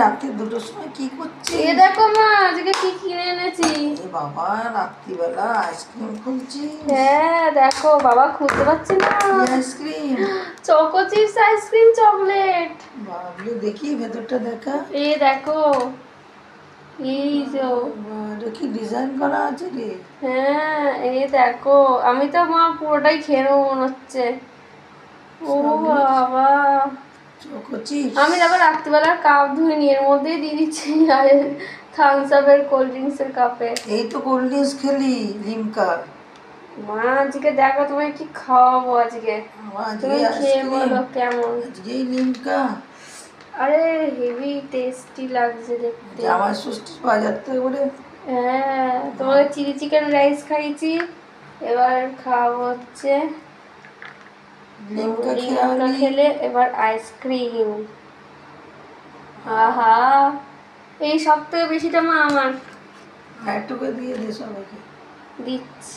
রাতে 2টোর সময় কি করছিস? এ দেখো মা আজকে কি কিনে এনেছি। এ বাবা রাত্রিবেলা আইসক্রিম খুলছিস? হ্যাঁ দেখো বাবা খুলতে পারছি না। Ice cream? Choco chips ice cream chocolate. বাবলে দেখি ভেতরটা দেখা। এ দেখো এই যে। এটা কি ডিজাইন করা আছে রে? হ্যাঁ এই দেখো আমি তো মা পুরোটাই খেয়ে নেবো মনে হচ্ছে। ও বাবা চকো চিপস। আমি তারপর রাত্রিবেলার কাপ ধুয়ে নিয়ে এর মধ্যেই দিয়ে দিচ্ছি থামস আপের কোল্ড ড্রিঙ্কসের কাপে। এই তো কোল্ড ড্রিঙ্কস খেলি লিমকা। মা আজকে দেখো তোমায় কি খাওয়াবো আজকে, তুমি খেয়ে বলো কেমন। আজকেই লিমকা। আরে হেভি টেস্টি লাগছে দেখতে। জামাই ষষ্ঠীর বাজার তো এবারে। হ্যাঁ তোমাকে চিলি চিকেন রাইস খাইয়েছি, এবার খাওয়াবো হচ্ছে লিমকা লিমকা খেলে এবার আইসক্রিম। আহা এই সব থেকে বেশিটা মা আমার। একটু করে দিয়ে দে সবাইকে। দিচ্ছি।